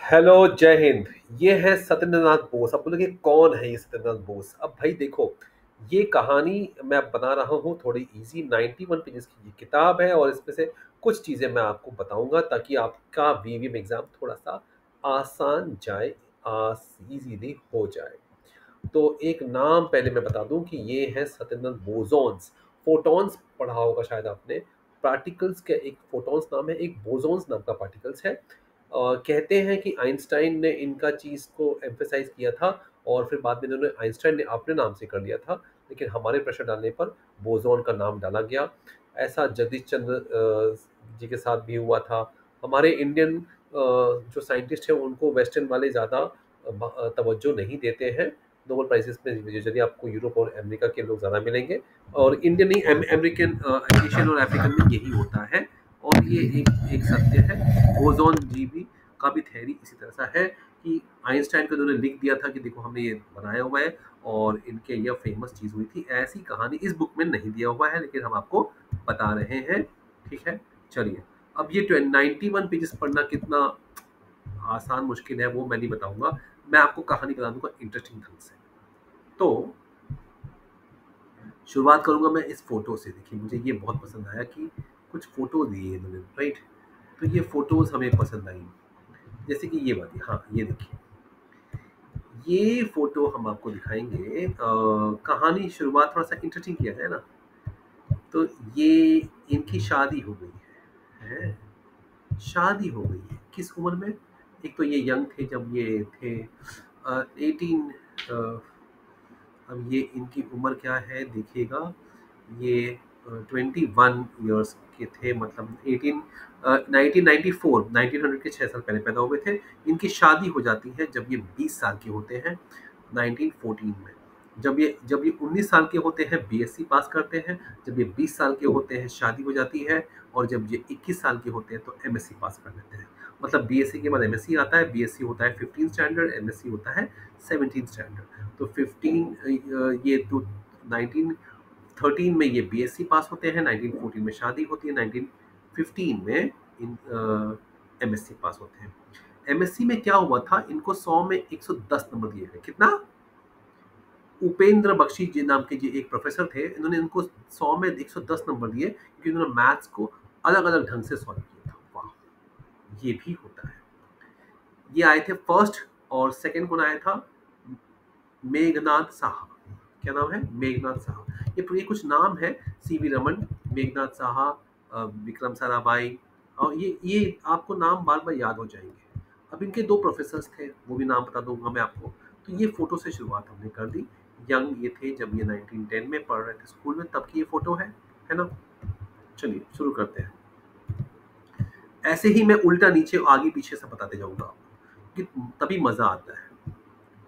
Hello, जय हिंद। ये है सत्येंद्रनाथ बोस। अब बोलोगे कौन है ये सत्येंद्रनाथ बोस? अब भाई देखो, ये कहानी मैं बना रहा हूँ थोड़ी इजी। 91 पेजेस की ये किताब है और इसमें से कुछ चीज़ें मैं आपको बताऊंगा ताकि आपका वीवीएम एग्जाम थोड़ा सा आसान जाए, इजीली हो जाए। तो एक नाम पहले मैं बता दूं कि ये है सत्येंद्रनाथ बोसोन्स। फोटॉन्स पढ़ा होगा शायद आपने। पार्टिकल्स का एक फोटॉन्स नाम है, एक बोसोन्स नाम का पार्टिकल्स है। कहते हैं कि आइंस्टाइन ने इनका चीज़ को एम्फेसाइज किया था और फिर बाद में इन्होंने आइंस्टाइन ने अपने नाम से कर लिया था, लेकिन हमारे प्रेशर डालने पर बोसोन का नाम डाला गया। ऐसा जगदीश चंद्र जी के साथ भी हुआ था। हमारे इंडियन जो साइंटिस्ट हैं उनको वेस्टर्न वाले ज़्यादा तवज्जो नहीं देते हैं। नोबेल प्राइजेस में यूजुअली आपको यूरोप और अमेरिका के लोग ज़्यादा मिलेंगे, और इंडियन नहीं, अमेरिकन, एशियन और अफ्रीकन में यही होता है। और ये एक एक सत्य है। बोसोन जी भी का भी थ्योरी इसी तरह सा है कि आइंस्टाइन को उन्होंने लिख दिया था कि देखो हमने ये बनाया हुआ है और इनके यह फेमस चीज़ हुई थी। ऐसी कहानी इस बुक में नहीं दिया हुआ है, लेकिन हम आपको बता रहे हैं। ठीक है, चलिए। अब ये 91 पेजेस पढ़ना कितना आसान मुश्किल है वो मैं नहीं बताऊंगा। मैं आपको कहानी बता दूंगा इंटरेस्टिंग ढंग से। तो शुरुआत करूंगा मैं इस फोटो से। देखिए, मुझे ये बहुत पसंद आया कि कुछ फोटो दिए इन्होंने, राइट। तो ये फोटोज हमें पसंद आई, जैसे कि ये वाली। हाँ, ये देखिए, ये फोटो हम आपको दिखाएंगे। कहानी शुरुआत थोड़ा सा इंटरेस्टिंग किया जाए ना, तो ये इनकी शादी हो गई है। शादी हो गई है किस उम्र में? एक तो ये यंग थे जब ये थे 18। अब ये इनकी उम्र क्या है देखिएगा। ये 21 ईयर्स के थे, मतलब 1994 के 6 साल पहले पैदा हुए थे। इनकी शादी हो जाती है जब ये 20 साल के होते हैं, 1914 में। जब ये 19 साल के होते हैं बीएससी पास करते हैं। जब ये 20 साल के होते हैं शादी हो जाती है। और जब ये 21 साल के होते हैं तो एमएससी पास कर लेते हैं। मतलब बीएससी के बाद एमएससी आता है। बीएससी होता है 15 स्टैंडर्ड, एमएससी होता है 17 स्टैंडर्ड। तो 15, ये तो 1913 में ये बीएससी पास होते हैं, 1914 में शादी होती है, 1915 में इन एमएससी पास होते हैं। एमएससी में क्या हुआ था, इनको 100 में 110 नंबर दिए गए। कितना? उपेंद्र बख्शी जी नाम के जी एक प्रोफेसर थे, इन्होंने इनको 100 में 110 नंबर दिए क्योंकि इन्होंने मैथ्स को अलग अलग ढंग से सॉल्व किया था। वाह, ये भी होता है। ये आए थे फर्स्ट, और सेकंड कौन आया था? मेघनाथ साहा। क्या नाम है? मेघनाथ साहा। ये कुछ नाम है। सीवी रमन, मेघनाथ साहा, विक्रम साराभाई। और ये आपको नाम बार बार याद हो जाएंगे। अब इनके दो प्रोफेसर्स थे, वो भी नाम बता दूंगा मैं आपको। तो ये फोटो से शुरुआत हमने कर दी। यंग ये थे जब ये 1910 में पढ़ रहे थे स्कूल में, तब की ये फोटो है ना। चलिए शुरू करते हैं। ऐसे ही मैं उल्टा नीचे आगे पीछे से बताते जाऊंगा आपको, कि तभी मजा आता है।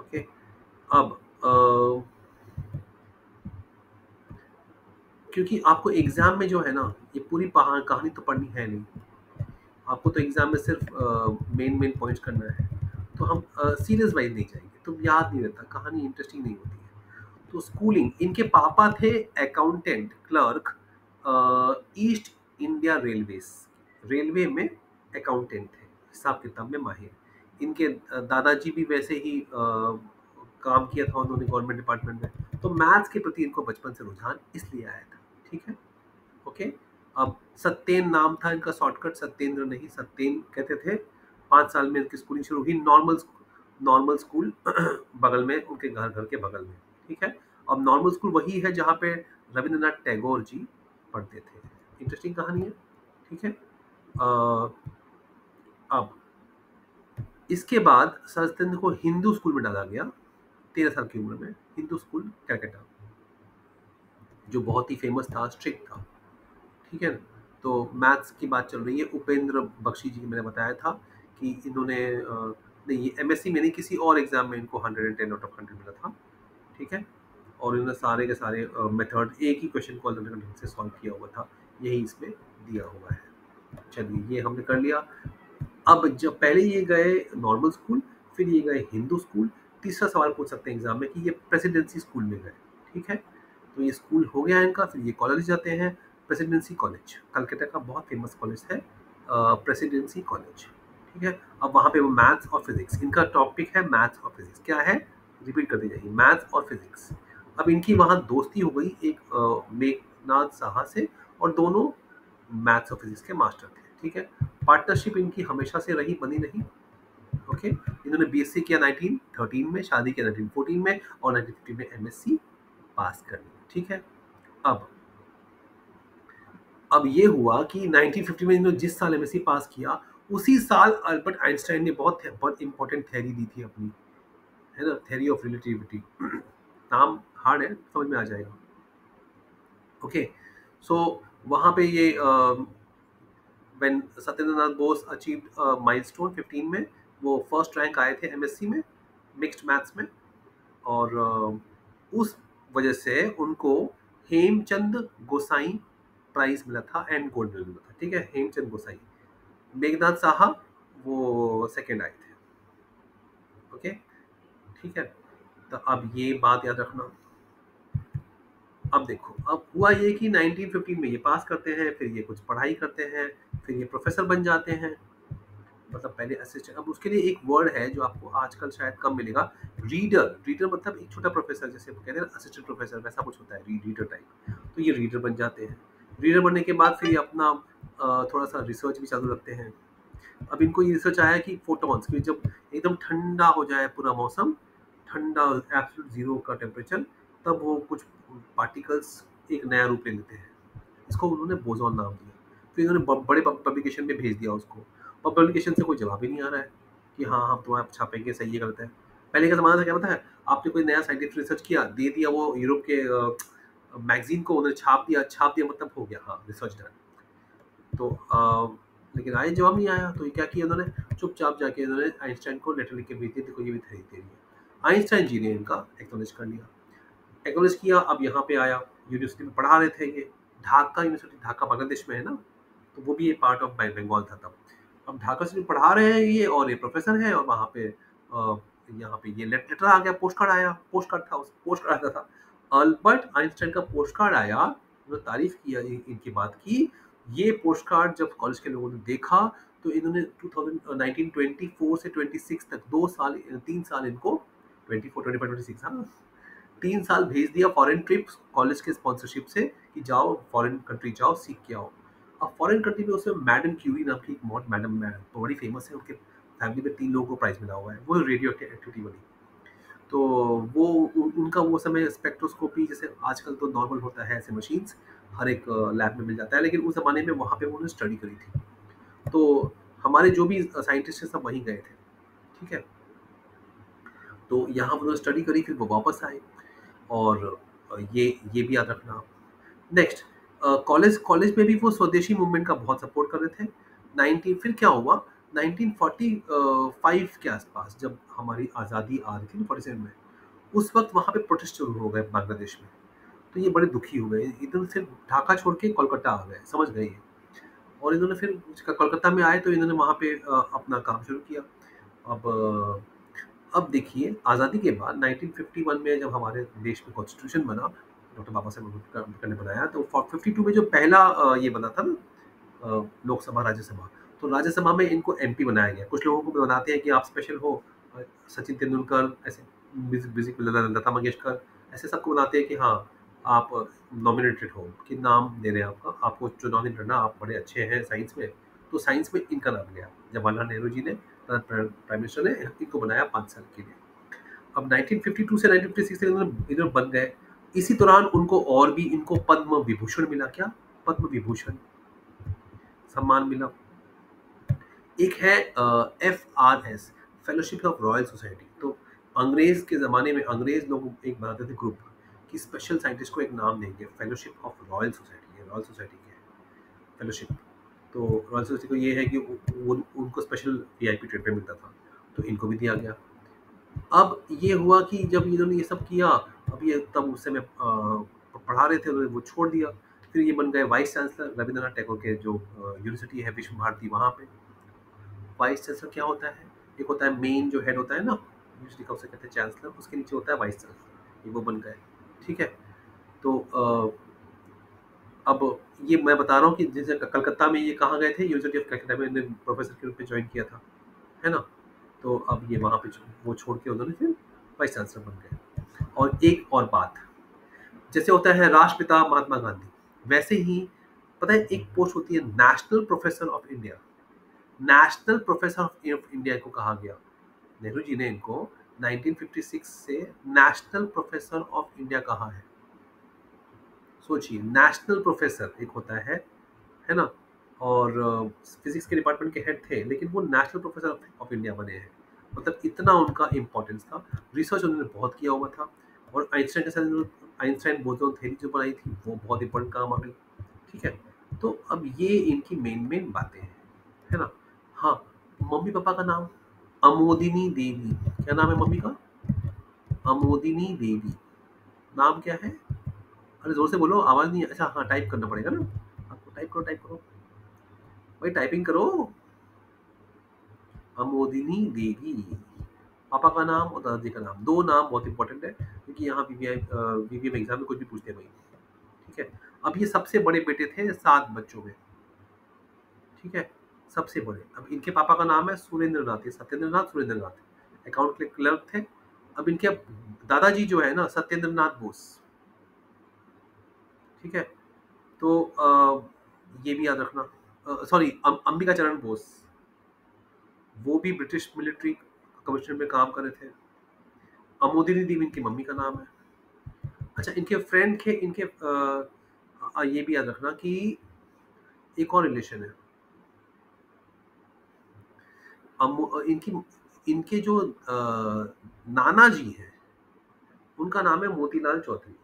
ओके। अब क्योंकि आपको एग्जाम में जो है ना, ये पूरी पहाड़ कहानी तो पढ़नी है नहीं। आपको तो एग्जाम में सिर्फ मेन मेन पॉइंट्स करना है। तो हम सीरियस वाइज नहीं जाएंगे, तो याद नहीं रहता, कहानी इंटरेस्टिंग नहीं होती है। तो स्कूलिंग, इनके पापा थे accountant clerk, east India railways, railway में अकाउंटेंट थे, हिसाब किताब में माहिर। इनके दादाजी भी वैसे ही काम किया था उन्होंने गवर्नमेंट डिपार्टमेंट में। तो मैथ्स के प्रति इनको बचपन से रुझान इसलिए आया था। ठीक है, ओके। अब सत्येन नाम था इनका, शॉर्टकट सत्येंद्र नहीं, सत्येन कहते थे। 5 साल में इनकी स्कूलिंग शुरू हुई नॉर्मल स्कूल बगल में, उनके घर के बगल में। ठीक है। अब नॉर्मल स्कूल वही है जहाँ पे रविंद्रनाथ टैगोर जी पढ़ते थे। इंटरेस्टिंग कहानी है। ठीक है। अ, अब इसके बाद सत्येंद्र को हिंदू स्कूल में डाला गया 13 साल की उम्र में। हिंदू स्कूल कलकत्ता, जो बहुत ही फेमस था, स्ट्रिक्ट था। ठीक है ना। तो मैथ्स की बात चल रही है। उपेंद्र बख्शी जी, मैंने बताया था कि इन्होंने नहीं, ये एमएससी में नहीं, किसी और एग्जाम में इनको 110 आउट ऑफ 100 मिला था। ठीक है। और इन्होंने सारे के सारे मेथड, एक ही क्वेश्चन को अलग अलग ढंग से सॉल्व किया हुआ था, यही इसमें दिया हुआ है। चलिए, ये हमने कर लिया। अब जब पहले ये गए नॉर्मल स्कूल, फिर ये गए हिंदू स्कूल। तीसरा सवाल पूछ सकते हैं एग्जाम में कि ये प्रेसिडेंसी स्कूल में गए। ठीक है। तो ये स्कूल हो गया इनका, फिर ये कॉलेज जाते हैं। प्रेसिडेंसी कॉलेज कलकत्ता का बहुत फेमस कॉलेज है, प्रेसिडेंसी कॉलेज। ठीक है। अब वहाँ पे वो मैथ्स और फिजिक्स, इनका टॉपिक है मैथ्स और फिजिक्स। क्या है? रिपीट करते जाइए, मैथ्स और फिजिक्स। अब इनकी वहाँ दोस्ती हो गई एक मेघनाथ साहा से, और दोनों मैथ्स और फिजिक्स के मास्टर थे। ठीक है। पार्टनरशिप इनकी हमेशा से रही, बनी रही। ओके। इन्होंने बीएससी किया 1913 में, शादी किया 1914 में, और 1950 में एमएससी पास कर ली। ठीक है। अब अब ये हुआ कि 1950 में इन्होंने जिस साल एमएससी पास किया, उसी साल अल्बर्ट आइंस्टाइन ने बहुत इंपॉर्टेंट थ्योरी दी थी अपनी, है ना, थ्योरी ऑफ रिलेटिविटी। नाम हार्ड है, समझ में आ जाएगा। ओके। सो वहाँ पे ये when Satyendranath Bose achieved milestone 15 में, वो फर्स्ट रैंक आए थे एमएससी में, मिक्स्ड मैथ्स में। और उस वजह से उनको हेमचंद गोसाई प्राइज मिला था एंड गोल्ड मेडल मिला था। ठीक है, हेमचंद गोसाई। मेघनाथ साहा वो सेकंड आए थे। ओके। ठीक है। तो अब ये बात याद रखना। अब देखो, अब हुआ ये कि 1915 में ये पास करते हैं, फिर ये कुछ पढ़ाई करते हैं, फिर ये प्रोफेसर बन जाते हैं। मतलब पहले असिस्टेंट, अब उसके लिए एक वर्ड है जो आपको आजकल शायद कम मिलेगा, रीडर। रीडर मतलब एक छोटा प्रोफेसर, जैसे कहते हैं ना असिस्टेंट प्रोफेसर, वैसा कुछ होता है, रीडर टाइप। तो ये रीडर बन जाते हैं। रीडर बनने के बाद फिर ये अपना थोड़ा सा रिसर्च भी चालू रखते हैं। अब इनको ये रिसर्च आया कि फोटॉन्स की, जब एकदम ठंडा हो जाए पूरा मौसम, ठंडा एब्सोल्यूट जीरो का टेम्परेचर, तब वो कुछ पार्टिकल्स एक नया रूप ले लेते हैं। इसको उन्होंने बोसॉन नाम दिया। फिर इन्होंने बड़े पब्लिकेशन में भेज दिया उसको, और पब्लिकेशन से कोई जवाब ही नहीं आ रहा है कि हाँ हम तुम्हारा छापेंगे, सही है गलत है। पहले का ज़माना था, क्या पता है, आपने कोई नया साइंटिफिक रिसर्च किया, दे दिया वो यूरोप के मैगजीन को, उन्होंने छाप दिया, मतलब हो गया, हाँ रिसर्च डन। तो लेकिन आए जवाब नहीं आया, तो ये क्या किया उन्होंने, चुपचाप जाके इन्होंने आइंस्टाइन को लेटर लिख के भेज दिया, देखो ये भी थ्योरी तेरी है। आइंस्टाइन जी ने इनका एक्नॉलेज कर लिया, एक्नॉलेज किया। अब यहाँ पे आया, यूनिवर्सिटी में पढ़ा रहे थे ये, ढाका यूनिवर्सिटी, ढाका बांग्लादेश में है ना, तो वो भी एक पार्ट ऑफ बंगाल था तब। अब ढाका से पढ़ा रहे हैं ये, और ये प्रोफेसर है, और वहाँ पे यहाँ पे ये लेटर आ गया, पोस्ट कार्ड आया, पोस्ट कार्ड था, उस पोस्ट कार्ड आता था अल्बर्ट आइंस्टाइन का पोस्ट कार्ड आया। उन्होंने तारीफ किया इनकी बात की। ये पोस्ट कार्ड जब कॉलेज के लोगों ने देखा, तो इन्होंने 1924 से 26 तक 2 साल 3 साल इनको, 24 25 26, हाँ 3 साल भेज दिया फॉरेन ट्रिप्स कॉलेज के स्पॉन्सरशिप से, कि जाओ फॉरेन कंट्री जाओ, सीख के आओ। अब फॉरेन कंट्री में उसमें मैडम क्यूरी नाम की एक मैडम तो बड़ी फेमस है, उनके फैमिली में 3 लोगों को प्राइज मिला हुआ है, वो रेडियो एक्टिविटी वाली। तो वो उनका वो समय स्पेक्ट्रोस्कोपी, जैसे आजकल तो नॉर्मल होता है ऐसे मशीन्स, हर एक लैब में मिल जाता है, लेकिन उस ज़माने में वहाँ पे उन्होंने स्टडी करी थी। तो हमारे जो भी साइंटिस्ट हैं सब वहीं गए थे। ठीक है। तो यहाँ उन्होंने स्टडी करी, फिर वो वापस आए। और ये भी याद रखना। नेक्स्ट, कॉलेज कॉलेज में भी वो स्वदेशी मूवमेंट का बहुत सपोर्ट कर रहे थे। 19 फिर क्या हुआ, 1945 के आसपास जब हमारी आज़ादी आ रही थी ना 47 में, उस वक्त वहाँ पे प्रोटेस्ट शुरू हो गए बांग्लादेश में। तो ये बड़े दुखी हो गए, इधर से ढाका छोड़ के कोलकाता आ गए, समझ गए ये। और इन्होंने फिर कोलकाता में आए, तो इन्होंने वहाँ पे अपना काम शुरू किया। अब देखिए, आज़ादी के बाद 1951 में जब हमारे देश में कॉन्स्टिट्यूशन बना, डॉक्टर बाबा साहेब अम्बेडकर ने बनाया, तो 52 में जो पहला ये बना था ना, लोकसभा राज्यसभा, तो राज्यसभा में इनको एमपी बनाया गया। कुछ लोगों को बनाते हैं कि आप स्पेशल हो, सचिन तेंदुलकर ऐसे, लता मंगेशकर, ऐसे सबको बनाते हैं कि हाँ आप नॉमिनेटेड हो, कि नाम दे रहे हैं आपका, आपको चुनाव नहीं लड़ना, आप बड़े अच्छे हैं साइंस में। तो साइंस में इनका नाम गया, जवाहरलाल नेहरू जी ने, प्राइम मिनिस्टर ने इनको बनाया 5 साल के लिए। अब 1952 से 1956 तक इन्होंने बन गए। इसी दौरान उनको और भी इनको पद्म विभूषण मिला। क्या? पद्म विभूषण सम्मान मिला। एक है FRS, fellowship of royal society. तो अंग्रेज के ज़माने में अंग्रेज लोग एक बनाते थे ग्रुप, कि स्पेशल साइंटिस्ट को एक नाम देंगे, फेलोशिप ऑफ रॉयल सोसाइटी है, रॉयल सोसाइटी की है फेलोशिप। तो रॉयल सोसाइटी को ये है कि उनको स्पेशल VIP ट्रीटमेंट मिलता था, तो इनको भी दिया गया। अब ये हुआ कि जब इन्होंने ये सब किया, अब ये तब उस समय पढ़ा रहे थे, उन्होंने वो छोड़ दिया। फिर ये बन गए वाइस चांसलर, रविंद्रनाथ टैगोर के जो यूनिवर्सिटी है विश्व भारती, वहाँ पे। वाइस चांसलर क्या होता है? एक होता है मेन जो हेड होता है ना यूनिवर्सिटी का, उसे कहते हैं चांसलर, उसके नीचे होता है वाइस चांसलर, ये वो बन गए। ठीक है। तो अब ये मैं बता रहा हूँ कि जैसे कलकत्ता में ये कहाँ गए थे, यूनिवर्सिटी ऑफ कलकत्ता में इन्होंने प्रोफेसर के रूप में ज्वाइन किया था। है ना? तो अब ये वहाँ पे वो छोड़ के उन्होंने फिर वाइस चांसलर बन गए। और एक और बात, जैसे होता है राष्ट्रपिता महात्मा गांधी, वैसे ही पता है एक पोस्ट होती है national professor of India. National professor of India को कहा गया, नेहरू जी ने इनको 1956 से नेशनल प्रोफेसर ऑफ इंडिया कहा है। सोचिए, नेशनल प्रोफेसर एक होता है ना? और फिजिक्स के डिपार्टमेंट के हेड थे, लेकिन वो नेशनल प्रोफेसर ऑफ इंडिया बने हैं। मतलब इतना उनका इम्पोर्टेंस था। रिसर्च उन्होंने बहुत किया हुआ था। और आइंस्टाइन के साथ आइंस्टाइन बोसोन थ्योरी जो बनाई थी वो बहुत इंपॉर्टेंट काम आ गई। ठीक है, तो अब ये इनकी मेन मेन बातें हैं, है ना? हाँ, मम्मी पापा का नाम अमोदिनी देवी। क्या नाम है मम्मी का? अमोदिनी देवी। नाम क्या है? अरे जोर से बोलो, आवाज नहीं। अच्छा हाँ, टाइप करना पड़ेगा ना आपको। टाइप करो, टाइप करो भाई, टाइपिंग करो। अमोदिनी देवी। पापा का नाम और दादाजी का नाम, दो नाम बहुत इंपॉर्टेंट है, क्योंकि यहाँ वीवीएम एग्जाम में कुछ भी पूछते हैं भाई। ठीक है, अब ये सबसे बड़े बेटे थे 7 बच्चों में। ठीक है, सबसे बड़े। अब इनके पापा का नाम है सुरेंद्र नाथ, सत्येंद्र नाथ सुरेंद्र नाथ, अकाउंट के क्लर्क थे। अब इनके दादाजी जो है ना, सत्येंद्र नाथ बोस। ठीक है, तो ये भी याद रखना। सॉरी, अंबिका चरण बोस, वो भी ब्रिटिश मिलिट्री कमीशन में काम कर रहे थे। अमोदिनी देवी इनकी मम्मी का नाम है। अच्छा, इनके फ्रेंड के इनके ये भी याद रखना कि एक और रिलेशन है। इनकी इनके जो नाना जी हैं, उनका नाम है मोतीलाल चौधरी,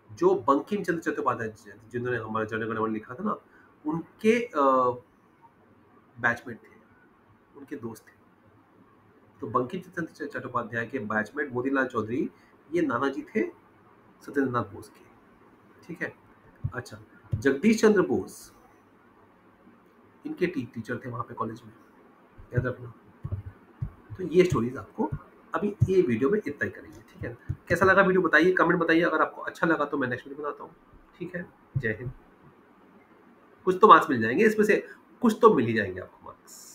जो बंकिम चंद्र चट्टोपाध्याय जिन्होंने हमारे जनगण मन लिखा था ना, उनके बैचमेट थे, उनके दोस्त थे। तो बंकिम चंद्र चट्टोपाध्याय के बैचमेट मोतीलाल चौधरी, ये नाना जी थे सत्येंद्र नाथ बोस के। ठीक है, अच्छा, जगदीश चंद्र बोस इनके टीचर थे वहाँ पे कॉलेज में, याद रखना। तो ये स्टोरीज आपको अभी ये वीडियो में इतना ही करेंगे। ठीक है, कैसा लगा वीडियो बताइए, कमेंट बताइए। अगर आपको अच्छा लगा तो मैं नेक्स्ट वीडियो बनाता हूँ। ठीक है, जय हिंद। कुछ तो मार्क्स मिल जाएंगे इसमें से, कुछ तो मिल ही जाएंगे आपको मार्क्स।